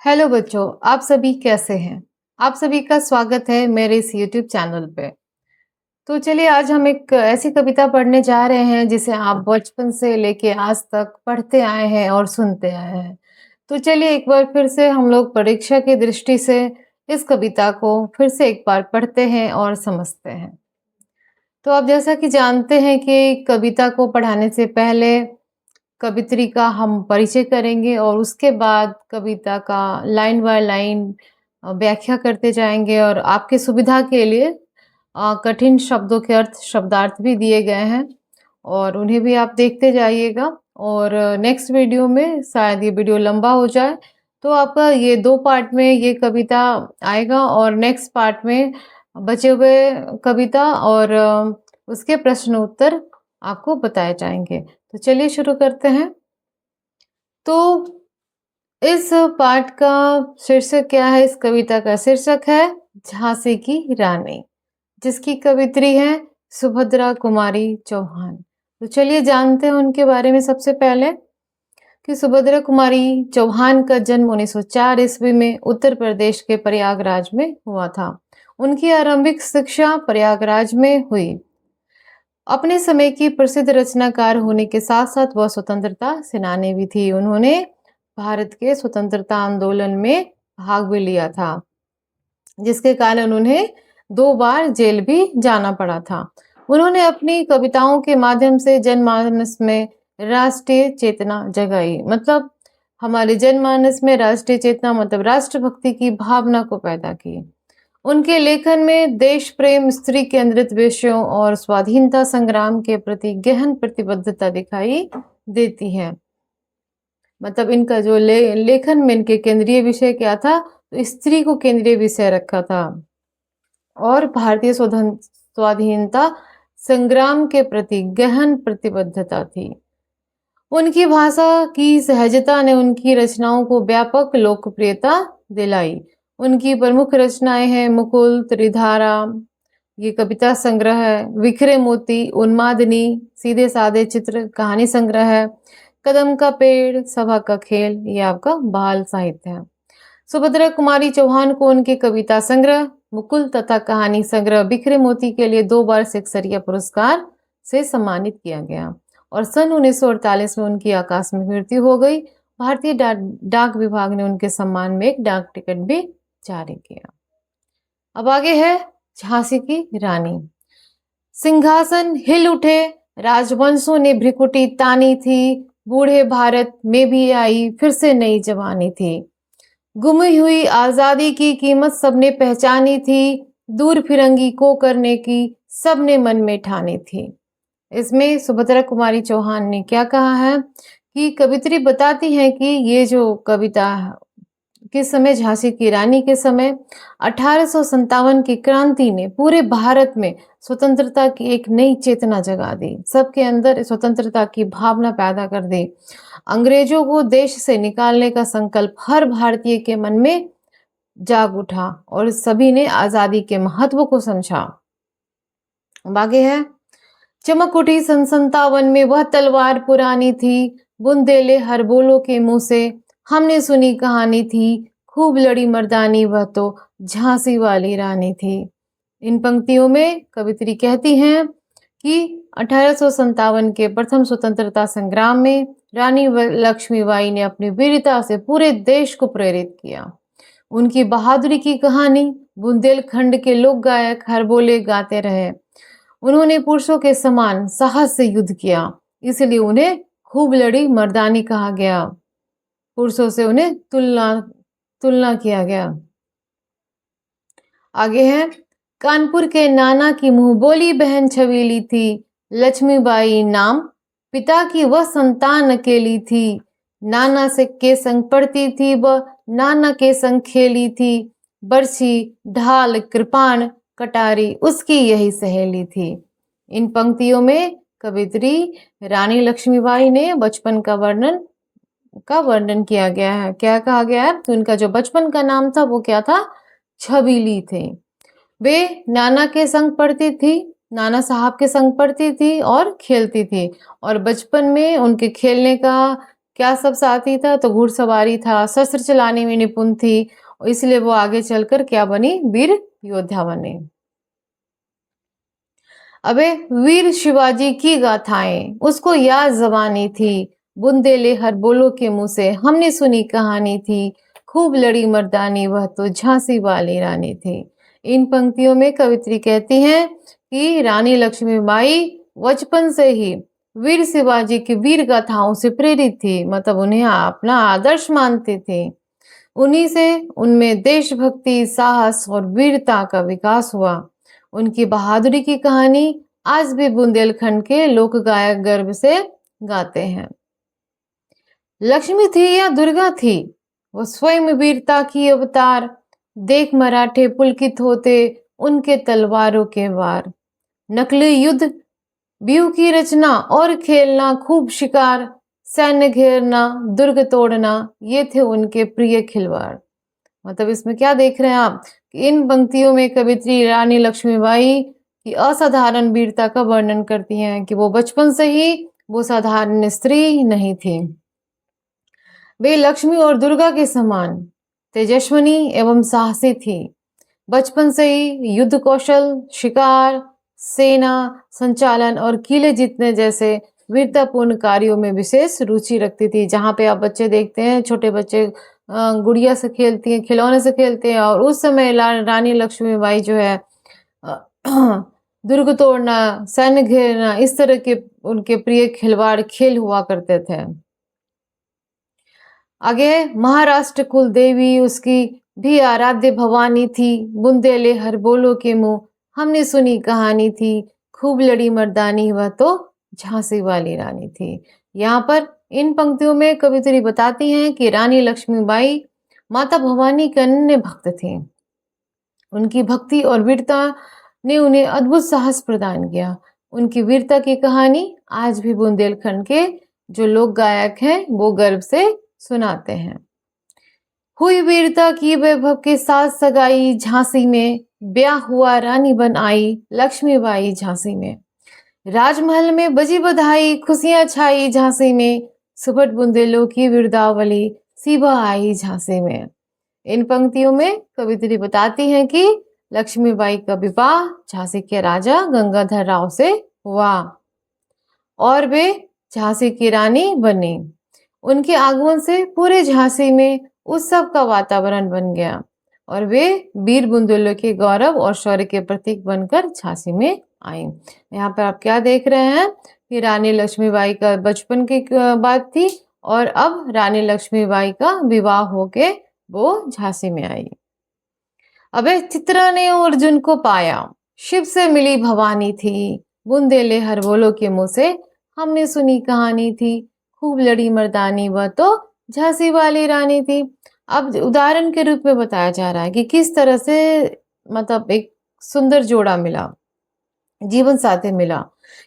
Hello बच्चों, आप सभी कैसे हैं? आप सभी का स्वागत है मेरे इस यूट्यूब चैनल पे। तो चलिए आज हम एक ऐसी कविता पढ़ने जा रहे हैं जिसे आप बचपन से लेके आज तक पढ़ते आए हैं और सुनते आए हैं। तो चलिए एक बार फिर से हम लोग परीक्षा की दृष्टि से इस कविता को फिर से एक बार पढ़ते हैं और समझते हैं। तो आप जैसा कि जानते हैं कि कविता को पढ़ाने से पहले कवित्री का हम परिचय करेंगे और उसके बाद कविता का लाइन बाय लाइन व्याख्या करते जाएंगे और आपकी सुविधा के लिए कठिन शब्दों के अर्थ शब्दार्थ भी दिए गए हैं और उन्हें भी आप देखते जाइएगा। और नेक्स्ट वीडियो में शायद ये वीडियो लंबा हो जाए तो आपका ये 2 पार्ट में ये कविता आएगा और नेक्स्ट पार्ट में बचे हुए कविता और उसके प्रश्न उत्तर आपको बताए जाएंगे। तो चलिए शुरू करते हैं। तो इस पाठ का शीर्षक क्या है? इस कविता का शीर्षक है झांसी की रानी, जिसकी कवित्री है सुभद्रा कुमारी चौहान। तो चलिए जानते हैं उनके बारे में। सबसे पहले कि सुभद्रा कुमारी चौहान का जन्म 1904 ईस्वी में उत्तर प्रदेश के प्रयागराज में हुआ था। उनकी आरंभिक शिक्षा प्रयागराज में हुई। अपने समय की प्रसिद्ध रचनाकार होने के साथ साथ वह स्वतंत्रता सेनानी भी थी। उन्होंने भारत के स्वतंत्रता आंदोलन में भाग भी लिया था, जिसके कारण उन्हें 2 बार जेल भी जाना पड़ा था। उन्होंने अपनी कविताओं के माध्यम से जनमानस में राष्ट्रीय चेतना जगाई। मतलब हमारे जनमानस में राष्ट्रीय चेतना मतलब राष्ट्रभक्ति की भावना को पैदा की। उनके लेखन में देश प्रेम, स्त्री केंद्रित विषयों और स्वाधीनता संग्राम के प्रति गहन प्रतिबद्धता दिखाई देती है। मतलब इनका जो लेखन में इनके केंद्रीय विषय क्या था? तो स्त्री को केंद्रीय विषय रखा था और भारतीय स्वाधीनता संग्राम के प्रति गहन प्रतिबद्धता थी। उनकी भाषा की सहजता ने उनकी रचनाओं को व्यापक लोकप्रियता दिलाई। उनकी प्रमुख रचनाएं हैं मुकुल, त्रिधारा, ये कविता संग्रह है, बिखरे मोती, उन्मादिनी, सीधे साधे चित्र, कहानी संग्रह है, कदम का पेड़, सभा का खेल, ये आपका बाल साहित्य है। सुभद्रा कुमारी चौहान को उनके कविता संग्रह मुकुल तथा कहानी संग्रह बिखरे मोती के लिए 2 बार शेक्सपियर पुरस्कार से सम्मानित किया गया और सन 1948 में उनकी आकस्मिक मृत्यु हो गई। भारतीय डाक विभाग ने उनके सम्मान में एक डाक टिकट भी जारी किया। अब आगे है झांसी की रानी। सिंहासन हिल उठे, राजवंशों ने भ्रिकुटी तानी थी, बूढ़े भारत में भी आई फिर से नई जवानी थी। गुमी हुई आजादी की कीमत सबने पहचानी थी, दूर फिरंगी को करने की सबने मन में ठानी थी। इसमें सुभद्रा कुमारी चौहान ने क्या कहा है कि कवित्री बताती हैं कि ये जो कविता किस समय, झांसी की रानी के समय 1857 की क्रांति ने पूरे भारत में स्वतंत्रता की एक नई चेतना जगा दी। सबके अंदर स्वतंत्रता की भावना पैदा कर दी। अंग्रेजों को देश से निकालने का संकल्प हर भारतीय के मन में जाग उठा और सभी ने आजादी के महत्व को समझा। आगे है चमक उठी सन 57 में वह तलवार पुरानी थी, बुंदेले हर बोलो के मुंह से हमने सुनी कहानी थी, खूब लड़ी मर्दानी वह तो झांसी वाली रानी थी। इन पंक्तियों में कवित्री कहती हैं कि 1857 के प्रथम स्वतंत्रता संग्राम में रानी लक्ष्मीबाई ने अपनी वीरता से पूरे देश को प्रेरित किया। उनकी बहादुरी की कहानी बुंदेलखंड के लोक गायक हर बोले गाते रहे। उन्होंने पुरुषों के समान साहस से युद्ध किया, इसलिए उन्हें खूब लड़ी मर्दानी कहा गया। पुरुषों से उन्हें तुलना किया गया। आगे है कानपुर के नाना की मुंह बोली बहन छबीली थी, लक्ष्मीबाई नाम पिता की वह संतान अकेली थी। नाना से के संग पढ़ती थी वह, नाना के संग खेली थी, बरछी ढाल कृपाण कटारी उसकी यही सहेली थी। इन पंक्तियों में कवित्री रानी लक्ष्मीबाई ने बचपन का वर्णन किया गया है। क्या कहा गया है? तो उनका जो बचपन का नाम था वो क्या था? छबीली थे। वे नाना के संग पढ़ती थी, नाना साहब के संग पढ़ती थी और खेलती थी और बचपन में उनके खेलने का क्या सब साथी था? तो घुड़सवारी था, शस्त्र चलाने में निपुण थी और इसलिए वो आगे चलकर क्या बनी? वीर योद्धा बनी। अबे वीर शिवाजी की गाथाएं उसको याद जबानी थी, बुंदेले हर बोलो के मुंह से हमने सुनी कहानी थी, खूब लड़ी मर्दानी वह तो झांसी वाली रानी थी। इन पंक्तियों में कवित्री कहती हैं कि रानी लक्ष्मीबाई बचपन से ही वीर शिवाजी की वीर गाथाओं से प्रेरित थी, मतलब उन्हें अपना आदर्श मानती थी। उन्हीं से उनमें देशभक्ति, साहस और वीरता का विकास हुआ। उनकी बहादुरी की कहानी आज भी बुंदेलखंड के लोक गायक गर्व से गाते हैं। लक्ष्मी थी या दुर्गा थी, वो स्वयं वीरता की अवतार। देख मराठे पुलकित होते उनके तलवारों के वार। नकली युद्ध, व्यू की रचना और खेलना खूब शिकार, सैन्य घेरना, दुर्ग तोड़ना, ये थे उनके प्रिय खिलवाड़। मतलब इसमें क्या देख रहे हैं आप कि इन पंक्तियों में कवित्री रानी लक्ष्मीबाई की असाधारण वीरता का वर्णन करती हैं कि वो बचपन से ही वो साधारण स्त्री नहीं थी। वे लक्ष्मी और दुर्गा के समान तेजस्विनी एवं साहसी थी। बचपन से ही युद्ध कौशल, शिकार, सेना संचालन और किले जीतने जैसे वीरतापूर्ण कार्यों में विशेष रुचि रखती थी। जहाँ पे आप बच्चे देखते हैं, छोटे बच्चे गुड़िया से खेलती हैं, खिलौने से खेलते हैं, और उस समय रानी लक्ष्मीबाई जो है अ, दुर्ग तोड़ना, सैन्य घेरना, इस तरह के उनके प्रिय खिलवाड़ खेल हुआ करते थे। आगे महाराष्ट्र कुल देवी उसकी भी आराध्य भवानी थी, बुंदेले हर बोलो के मुंह हमने सुनी कहानी थी, खूब लड़ी मर्दानी वह तो झांसी वाली रानी थी। यहाँ पर इन पंक्तियों में कवित्री बताती हैं कि रानी लक्ष्मीबाई माता भवानी के अनन्य भक्त थी। उनकी भक्ति और वीरता ने उन्हें अद्भुत साहस प्रदान किया। उनकी वीरता की कहानी आज भी बुंदेलखंड के जो लोक गायक हैं वो गर्व से सुनाते हैं। हुई वीरता की वैभव के साथ सगाई झांसी में, ब्याह हुआ रानी बन आई लक्ष्मीबाई झांसी में। राजमहल में बजी बधाई, खुशियां छाई झांसी में, सुबह बुंदेलों की वीरतावली सीबा आई झांसी में। इन पंक्तियों में कवित्री बताती हैं कि लक्ष्मीबाई का विवाह झांसी के राजा गंगाधर राव से हुआ और वे झांसी की रानी बनी। उनके आगमन से पूरे झांसी में उत्सव का वातावरण बन गया और वे वीर बुंदेलों के गौरव और शौर्य के प्रतीक बनकर झांसी में आई। यहाँ पर आप क्या देख रहे हैं कि रानी लक्ष्मीबाई का बचपन की बात थी और अब रानी लक्ष्मीबाई का विवाह होके वो झांसी में आई। अबे चित्रा ने अर्जुन को पाया, शिव से मिली भवानी थी, बुंदेले हर बोलो के मुंह से हमने सुनी कहानी थी, खूब लड़ी मर्दानी वह तो झांसी वाली रानी थी। अब उदाहरण के रूप में बताया जा रहा है कि किस तरह से मतलब एक सुंदर जोड़ा मिला, जीवन साथी मिला,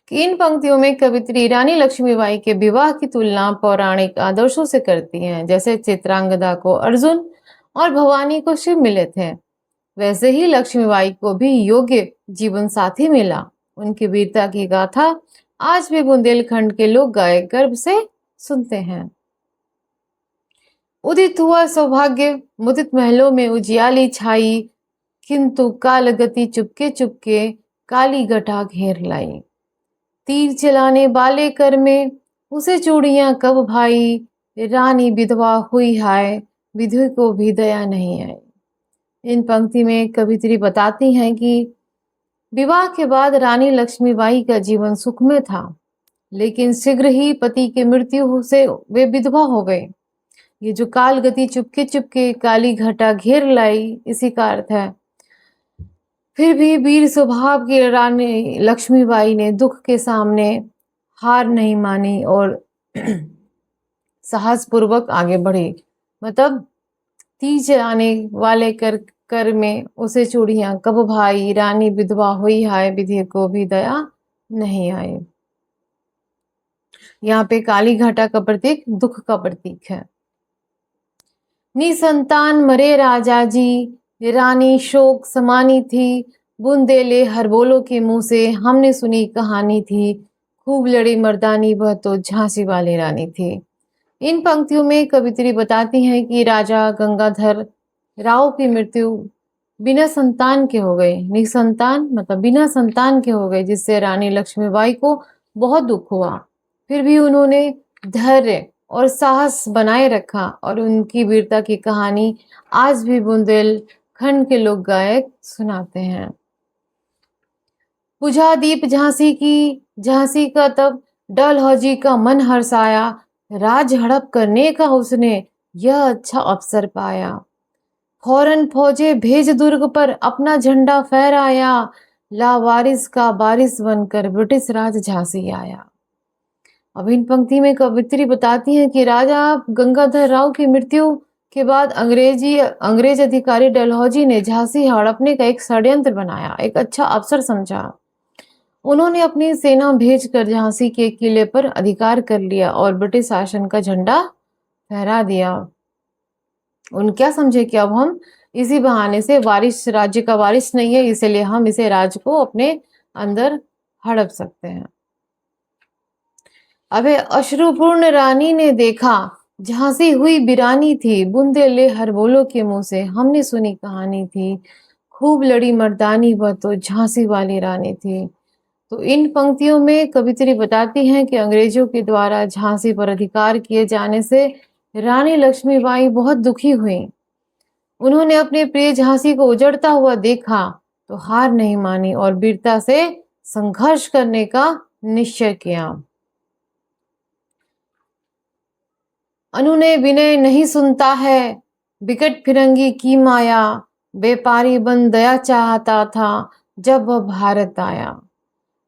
कि इन पंक्तियों में कवित्री रानी लक्ष्मीबाई के विवाह की तुलना पौराणिक आदर्शों से करती हैं। जैसे चित्रांगदा को अर्जुन और भवानी को शिव मिले थे, वैसे ही लक्ष्मीबाई को भी योग्य जीवन साथी मिला। उनकी वीरता की गाथा आज भी बुंदेलखंड के लोग गायक गर्व से सुनते हैं। उदित हुआ सौभाग्य, मुदित महलों में उजियाली छाई, किंतु काल गति चुपके चुपके काली घटा घेर लाई। तीर चलाने वाले कर में उसे चूड़ियां कब भाई, रानी विधवा हुई हाय, विधि को भी दया नहीं आई। इन पंक्ति में कवित्री बताती हैं कि विवाह के बाद रानी लक्ष्मीबाई का जीवन सुखमय था, लेकिन शीघ्र ही पति की मृत्यु से वे विधवा हो गए। ये जो काल गति चुपके चुपके काली घटा घेर लाई, इसी का अर्थ है। फिर भी वीर स्वभाव की रानी लक्ष्मीबाई ने दुख के सामने हार नहीं मानी और साहस पूर्वक आगे बढ़ी। मतलब तीर चलाने वाले कर में उसे चूड़ियां कब भाई, रानी विधवा हुई हाय, विधि को भी दया नहीं आई। यहाँ पे काली घाटा का प्रतीक दुख का प्रतीक है। निसंतान मरे राजा जी, रानी शोक समानी थी, बुंदेले हर बोलो के मुंह से हमने सुनी कहानी थी, खूब लड़ी मर्दानी वह तो झांसी वाली रानी थी। इन पंक्तियों में कवित्री बताती हैं कि राजा गंगाधर राव की मृत्यु बिना संतान के हो गई। निसंतान मतलब बिना संतान के हो गई, जिससे रानी लक्ष्मीबाई को बहुत दुख हुआ। फिर भी उन्होंने धैर्य और साहस बनाए रखा और उनकी वीरता की कहानी आज भी बुंदेलखंड के लोक गायक सुनाते हैं। बुझा दीप झांसी की, झांसी का तब डलहौजी का मन हर्षाया, राज हड़प करने का उसने यह अच्छा अवसर पाया। फौरन फौजे भेज दुर्ग पर अपना झंडा फहराया, लावारिस का बारिश बनकर ब्रिटिश राज झांसी आया। अब इन पंक्ति में कवित्री बताती हैं कि राजा गंगाधर राव की मृत्यु के बाद अंग्रेज अधिकारी डलहौजी ने झांसी हड़पने का एक षड्यंत्र बनाया, एक अच्छा अवसर समझा। उन्होंने अपनी सेना भेजकर झांसी के किले पर अधिकार कर लिया और ब्रिटिश शासन का झंडा फहरा दिया। उन क्या समझे कि अब हम इसी बहाने से वारिस, राज्य का वारिस नहीं है, इसलिए हम इसे राज्य को अपने अंदर हड़प सकते हैं। अबे अश्रुपूर्ण रानी ने देखा, झांसी हुई बिरानी थी, बूंदे ले हर बोलो के मुंह से हमने सुनी कहानी थी, खूब लड़ी मर्दानी वह तो झांसी वाली रानी थी। तो इन पंक्तियों में कवित्री बताती हैं कि अंग्रेजों के द्वारा झांसी पर अधिकार किए जाने से रानी लक्ष्मीबाई बहुत दुखी हुई। उन्होंने अपने प्रिय झांसी को उजड़ता हुआ देखा तो हार नहीं मानी और वीरता से संघर्ष करने का निश्चय किया। अनुनय विनय नहीं सुनता है, बिकट फिरंगी की माया, व्यापारी बन दया चाहता था जब वह भारत आया।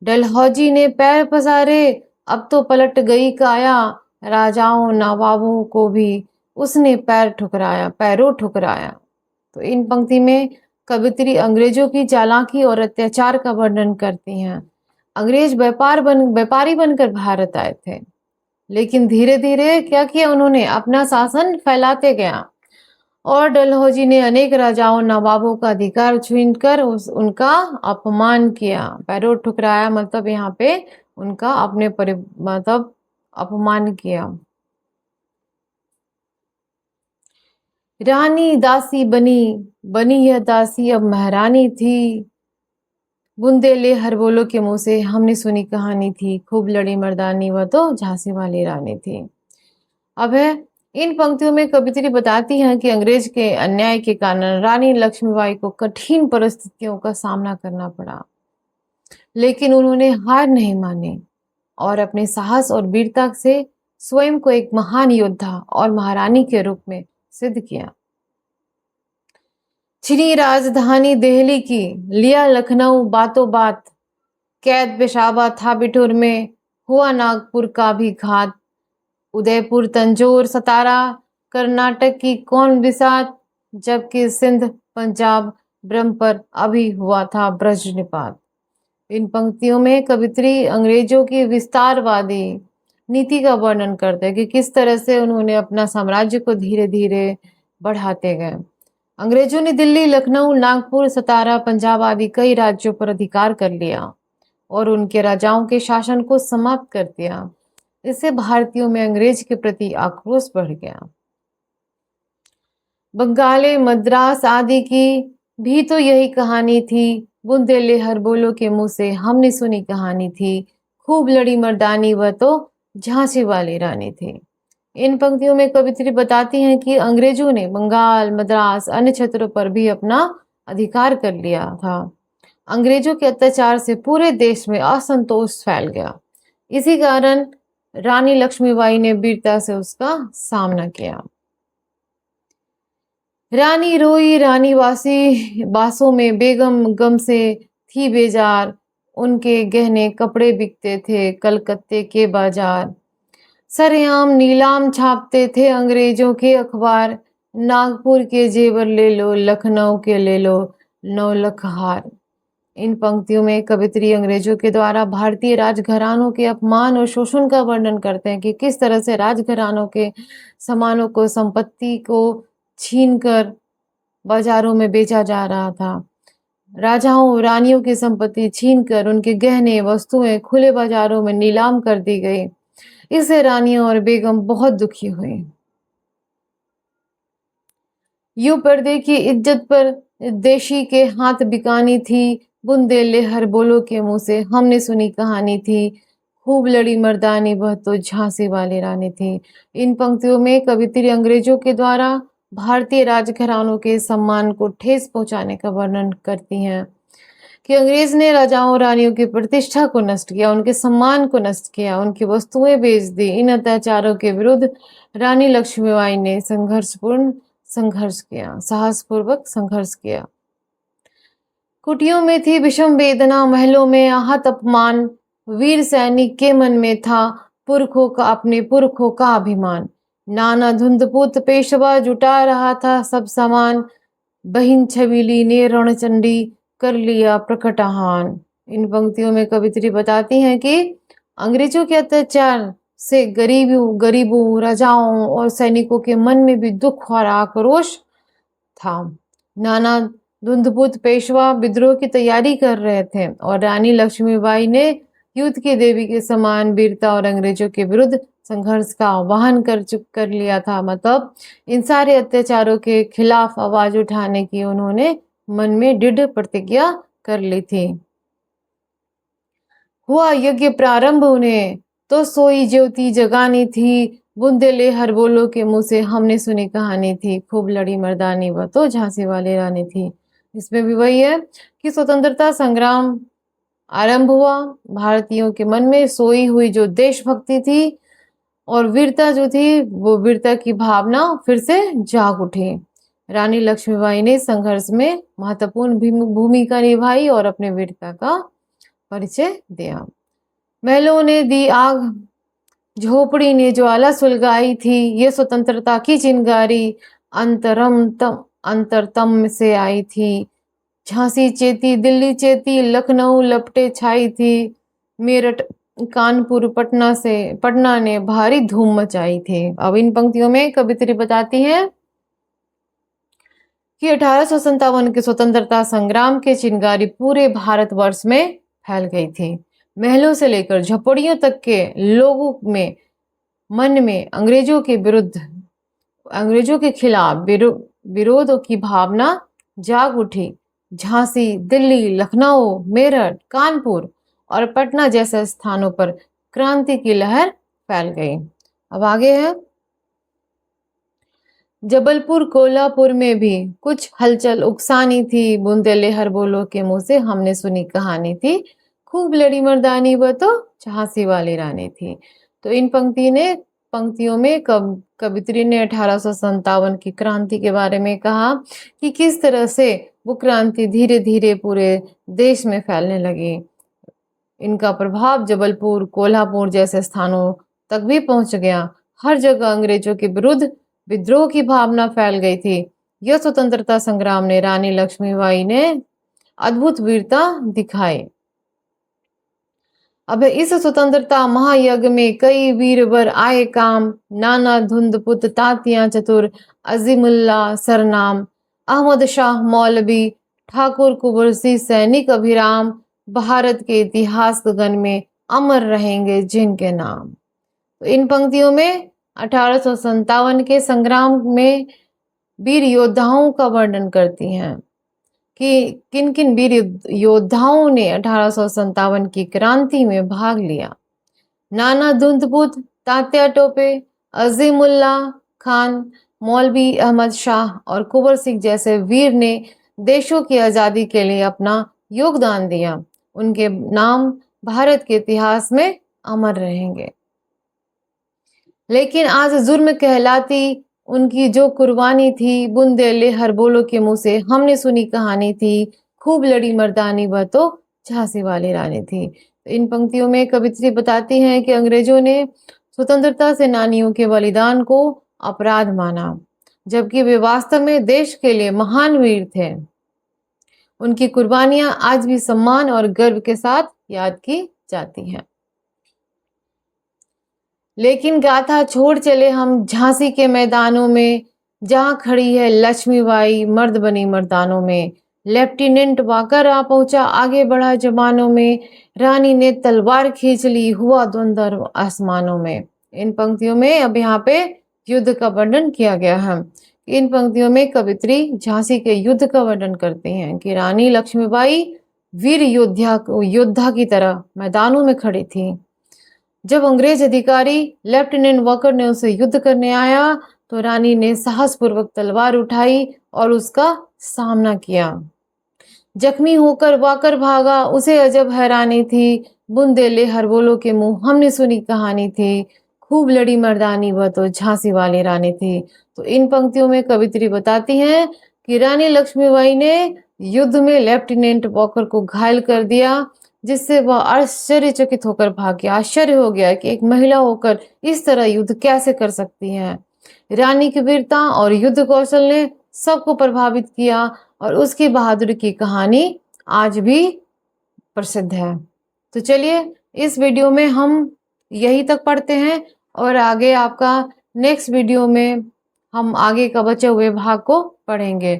डलहौजी ने पैर पसारे, अब तो पलट गई काया, राजाओं नवाबों को भी उसने पैरों ठुकराया। तो इन पंक्ति में कवित्री अंग्रेजों की चालाकी और अत्याचार का वर्णन करती हैं। अंग्रेज व्यापारी बनकर भारत आए थे, लेकिन धीरे धीरे क्या किया उन्होंने, अपना शासन फैलाते गया और डलहौजी ने अनेक राजाओं नवाबों का अधिकार छीनकर उनका अपमान किया। पैरों ठुकराया मतलब यहाँ पे उनका मतलब अपमान किया। रानी दासी बनी यह दासी अब महारानी थी, बुंदेले हर बोलो के मुंह से हमने सुनी कहानी थी, खूब लड़ी मर्दानी वह तो झांसी वाली रानी थी। अब है इन पंक्तियों में कवित्री बताती हैं कि अंग्रेज के अन्याय के कारण रानी लक्ष्मीबाई को कठिन परिस्थितियों का सामना करना पड़ा, लेकिन उन्होंने हार नहीं मानी और अपने साहस और वीरता से स्वयं को एक महान योद्धा और महारानी के रूप में सिद्ध किया। छिनी राजधानी दिल्ली की, लिया लखनऊ बातों बात, कैद पेशावा था बिठूर में, हुआ नागपुर का भी घात, उदयपुर तंजौर सतारा कर्नाटक की कौन बिसात, जबकि सिंध पंजाब ब्रह्म पर अभी हुआ था ब्रज निपात। इन पंक्तियों में कवित्री अंग्रेजों की विस्तारवादी नीति का वर्णन करते हैं कि किस तरह से उन्होंने अपना साम्राज्य को धीरे धीरे बढ़ाते गए। अंग्रेजों ने दिल्ली, लखनऊ, नागपुर, सतारा, पंजाब आदि कई राज्यों पर अधिकार कर लिया और उनके राजाओं के शासन को समाप्त कर दिया। इससे भारतीयों में अंग्रेज के प्रति आक्रोश बढ़ गया। बंगाली, मद्रास आदि की भी तो यही कहानी थी, बुंदेले हर बोलो के मुंह से हमने सुनी कहानी थी, खूब लड़ी मर्दानी वह तो झांसी वाली रानी थी। इन पंक्तियों में कवित्री बताती हैं कि अंग्रेजों ने बंगाल, मद्रास, अन्य क्षेत्रों पर भी अपना अधिकार कर लिया था। अंग्रेजों के अत्याचार से पूरे देश में असंतोष फैल गया। इसी कारण रानी लक्ष्मीबाई ने वीरता से उसका सामना किया। रानी रोई रानी बासों में, बेगम गम से थी बेजार, उनके गहने कपड़े बिकते थे कलकत्ते के बाजार, सरेआम नीलाम छापते थे अंग्रेजों के अखबार, नागपुर के जेवर ले लो, लखनऊ के ले लो 9 लाख हार। इन पंक्तियों में कवित्री अंग्रेजों के द्वारा भारतीय राजघरानों के अपमान और शोषण का वर्णन करते हैं कि किस तरह से राजघरानों के सामानों को, संपत्ति को छीनकर बाजारों में बेचा जा रहा था। राजाओं रानियों की संपत्ति छीनकर उनके गहने वस्तुएं खुले बाजारों में नीलाम कर दी गई। इससे रानियां और बेगम बहुत दुखी हुई। यूं पर्दे की इज्जत पर देशी के हाथ बिकानी थी, बुंदेले हर बोलो के मुंह से हमने सुनी कहानी थी, खूब लड़ी मर्दानी वह तो झांसी वाली रानी थी। इन पंक्तियों में कवित्री अंग्रेजों के द्वारा भारतीय राजघरानों के सम्मान को ठेस पहुंचाने का वर्णन करती हैं कि अंग्रेज ने राजाओं रानियों की प्रतिष्ठा को नष्ट किया, उनके सम्मान को नष्ट किया, उनकी वस्तुएं बेच दी। इन अत्याचारों के विरुद्ध रानी लक्ष्मीबाई ने साहसपूर्वक संघर्ष किया। कुटियों में थी विषम वेदना, महलों में आहत अपमान, वीर सैनिक के मन में था अपने पुरखों का अभिमान। नाना धुंधपुत पेशवा जुटा रहा था सब सामान, बहिन छबीली ने रणचंडी कर लिया प्रकट आह्वान। इन पंक्तियों में कवित्री बताती हैं कि अंग्रेजों के अत्याचार से गरीबों राजाओं और सैनिकों के मन में भी दुख और आक्रोश था। नाना धुंधपुत पेशवा विद्रोह की तैयारी कर रहे थे और रानी लक्ष्मीबाई ने युद्ध की देवी के समान वीरता और अंग्रेजों के विरुद्ध संघर्ष का आह्वान कर लिया था। मतलब इन सारे अत्याचारों के खिलाफ आवाज उठाने की उन्होंने मन में दृढ़ प्रतिज्ञा कर ली थी। हुआ यज्ञ प्रारंभ उन्हें तो सोई ज्योति जगानी थी, बुंदेले हर बोलो के मुंह से हमने सुनी कहानी थी, खूब लड़ी मर्दानी वह तो झांसी वाली रानी थी। इसमें भी वही है कि स्वतंत्रता संग्राम आरंभ हुआ, भारतीयों के मन में सोई हुई जो देशभक्ति थी और वीरता जो थी वो वीरता की भावना फिर से जाग उठी। रानी लक्ष्मीबाई ने संघर्ष में महत्वपूर्ण भूमिका निभाई और अपने वीरता का परिचय दिया। महलों ने दी आग, झोपड़ी ने ज्वाला सुलगाई थी, ये स्वतंत्रता की चिंगारी अंतरतम से आई थी। झांसी चेती, दिल्ली चेती, लखनऊ लपटे छाई थी, मेरठ कानपुर पटना ने भारी धूम मचाई थी। अब इन पंक्तियों में कवित्री बताती है कि 1857 के स्वतंत्रता संग्राम के चिंगारी पूरे भारतवर्ष में फैल गई थी। महलों से लेकर झोपड़ियों तक के लोगों में मन में अंग्रेजों के खिलाफ विरोध की भावना जाग उठी। झांसी, दिल्ली, लखनऊ, मेरठ, कानपुर और पटना जैसे स्थानों पर क्रांति की लहर फैल गई। अब आगे है, जबलपुर कोल्हापुर में भी कुछ हलचल उकसानी थी, बुंदेले हर बोलो के मुंह से हमने सुनी कहानी थी, खूब लड़ी मर्दानी वह तो झांसी वाली रानी थी। तो इन पंक्तियों में कवित्री ने 1857 की क्रांति के बारे में कहा कि किस तरह से वो क्रांति धीरे धीरे पूरे देश में फैलने लगी। इनका प्रभाव जबलपुर, कोल्हापुर जैसे स्थानों तक भी पहुंच गया। हर जगह अंग्रेजों के विरुद्ध विद्रोह की भावना फैल गई थी। यह स्वतंत्रता संग्राम ने रानी लक्ष्मीबाई ने अद्भुत वीरता दिखाई। अब इस स्वतंत्रता महायज्ञ में कई वीरवर आए काम, नाना धुंधपुत तातियां चतुर, अजीमुल्ला सरनाम, अहमद शाह मौलवी, ठाकुर कुंवर सिंह सैनिक अभिराम, भारत के इतिहास गगन में अमर रहेंगे जिनके नाम। तो इन पंक्तियों में 1857 के संग्राम में वीर योद्धाओं का वर्णन करती हैं कि किन किन वीर योद्धाओं ने 1857 की क्रांति में भाग लिया। नाना धुंधपुत, तात्या टोपे, अजीमुल्ला खान, मौलवी अहमद शाह और कुंवर सिंह जैसे वीर ने देशों की आजादी के लिए अपना योगदान दिया। उनके नाम भारत के इतिहास में अमर रहेंगे। लेकिन आज जुर्म कहलाती उनकी जो कुर्बानी थी, बुंदेले हर बोलो के मुंह से हमने सुनी कहानी थी, खूब लड़ी मर्दानी वह तो झांसी वाली रानी थी। इन पंक्तियों में कवित्री बताती हैं कि अंग्रेजों ने स्वतंत्रता सेनानियों के बलिदान को अपराध माना, जबकि वे वास्तव में देश के लिए महान वीर थे। उनकी कुर्बानियां आज भी सम्मान और गर्व के साथ याद की जाती हैं। लेकिन गाथा छोड़ चले हम झांसी के मैदानों में, जहां खड़ी है लक्ष्मीबाई मर्द बनी मर्दानों में। लेफ्टिनेंट वाकर आ पहुंचा, आगे बढ़ा जमानों में, रानी ने तलवार खींच ली, हुआ द्वंद्व आसमानों में। इन पंक्तियों में अब यहाँ पे युद्ध का वर्णन किया गया है। इन पंक्तियों में कवित्री झांसी के युद्ध का वर्णन करती हैं कि रानी लक्ष्मीबाई वीर योद्धा की तरह मैदानों में खड़ी थी। जब अंग्रेज अधिकारी लेफ्टिनेंट वॉकर ने उसे युद्ध करने आया तो रानी ने साहसपूर्वक तलवार उठाई और उसका सामना किया। जख्मी होकर वॉकर भागा, उसे अजब हैरानी थी। बुंदेले हरबोलों के मुंह हमने सुनी कहानी थी। खूब लड़ी मर्दानी वह तो झांसी वाली रानी थी। तो इन पंक्तियों में कवित्री बताती हैं कि रानी लक्ष्मीबाई ने युद्ध में लेफ्टिनेंट वॉकर को घायल कर दिया, जिससे वह आश्चर्यचकित होकर भाग गया। आश्चर्य हो गया कि एक महिला होकर इस तरह युद्ध कैसे कर सकती है। रानी की वीरता और युद्ध कौशल ने सबको प्रभावित किया और उसकी बहादुरी की कहानी आज भी प्रसिद्ध है। तो चलिए इस वीडियो में हम यहीं तक पढ़ते हैं और आगे आपका नेक्स्ट वीडियो में हम आगे का बचे हुए भाग को पढ़ेंगे।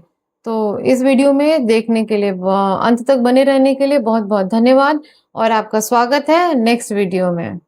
तो इस वीडियो में देखने के लिए अंत तक बने रहने के लिए बहुत बहुत धन्यवाद और आपका स्वागत है नेक्स्ट वीडियो में।